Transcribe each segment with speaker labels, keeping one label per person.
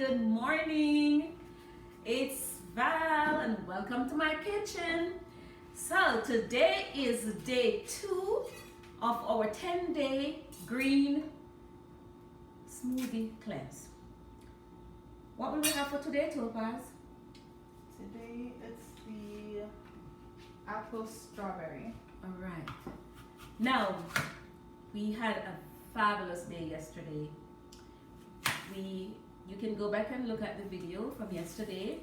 Speaker 1: good morning. It's Val and welcome to my kitchen. So today is day 2 of our 10-day green smoothie cleanse. What will we have for today, Topaz?
Speaker 2: Today it's the apple strawberry.
Speaker 1: All right. Now, we had a fabulous day yesterday. You can go back and look at the video from yesterday.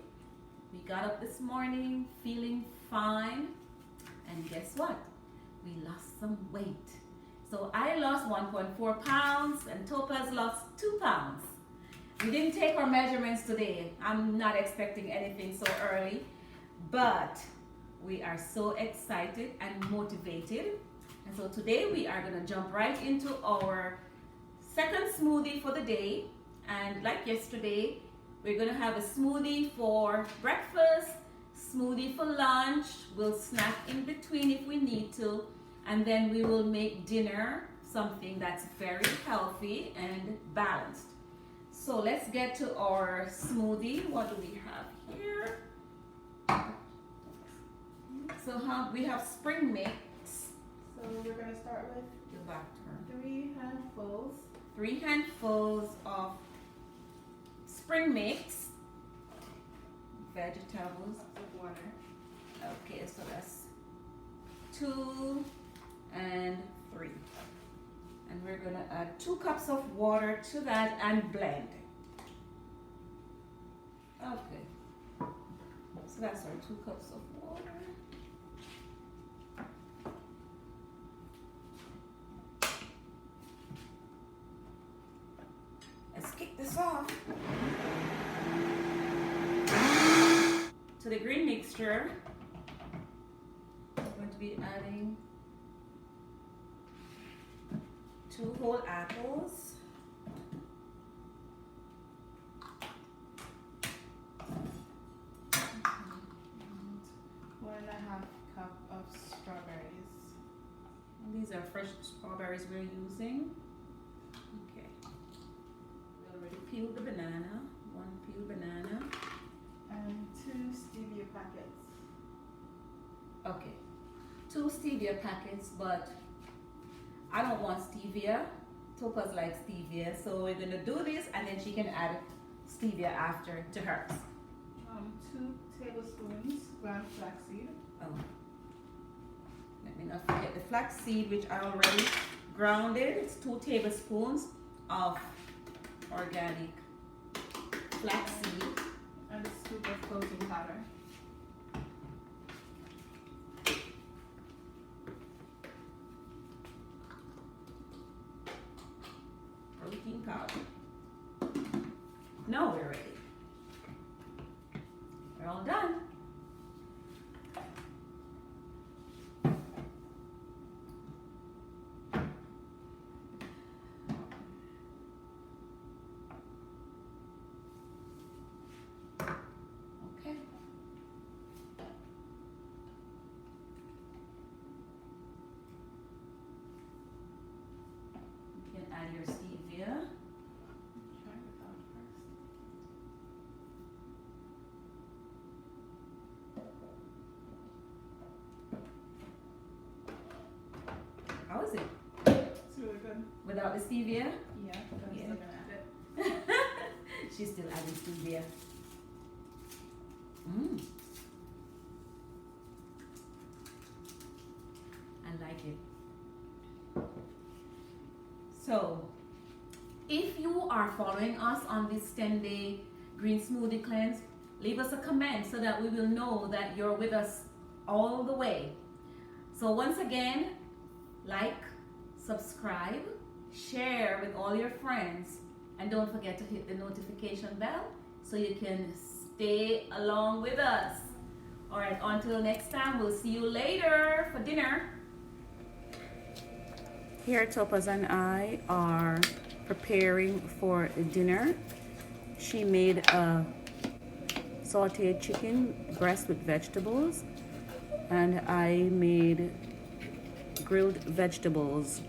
Speaker 1: We got up this morning feeling fine, and guess what? We lost some weight. So I lost 1.4 pounds and Topaz lost 2 pounds. We didn't take our measurements today. I'm not expecting anything so early, but we are so excited and motivated. And so today we are gonna jump right into our second smoothie for the day. And like yesterday, we're gonna have a smoothie for breakfast, smoothie for lunch, we'll snack in between if we need to, and then we will make dinner something that's very healthy and balanced. So let's get to our smoothie. What do we have here? So we have spring mix.
Speaker 2: So we're going to start with
Speaker 1: Go back to her.
Speaker 2: 3 handfuls.
Speaker 1: 3 handfuls of spring mix, vegetables.
Speaker 2: Of water.
Speaker 1: Okay, so that's 2 and 3. And we're gonna add 2 cups of water to that and blend. Okay, so that's our 2 cups of water. Let's kick this off. To the green mixture, I'm going to be adding 2 whole apples,
Speaker 2: 1.5 cup of strawberries.
Speaker 1: and these are fresh strawberries we're using. Okay, we already peeled the banana, 1 peeled banana.
Speaker 2: And 2 stevia packets.
Speaker 1: Okay, 2 stevia packets, but I don't want stevia. Topaz likes stevia, so we're gonna do this and then she can add stevia after to hers.
Speaker 2: 2 tablespoons ground flaxseed.
Speaker 1: Oh, let me not forget the flaxseed, which I already grounded. It's 2 tablespoons of organic flaxseed.
Speaker 2: And a scoop of protein powder.
Speaker 1: Protein powder. Now we're ready. We're all done. Okay. You can add your stevia.
Speaker 2: Try without first.
Speaker 1: How is it?
Speaker 2: It's really good.
Speaker 1: Without the stevia?
Speaker 2: Yeah, but I'm
Speaker 1: Yeah.
Speaker 2: still gonna add it.
Speaker 1: She's still adding stevia. Mmm. I like it. So, if you are following us on this 10-day green smoothie cleanse, leave us a comment so that we will know that you're with us all the way. So once again, like, subscribe, share with all your friends, and don't forget to hit the notification bell so you can stay along with us. All right, until next time, we'll see you later for dinner. Here, Topaz and I are preparing for dinner. She made a sauteed chicken breast with vegetables, and I made grilled vegetables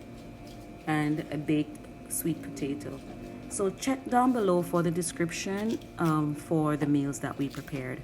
Speaker 1: and a baked sweet potato. So check down below for the description for the meals that we prepared.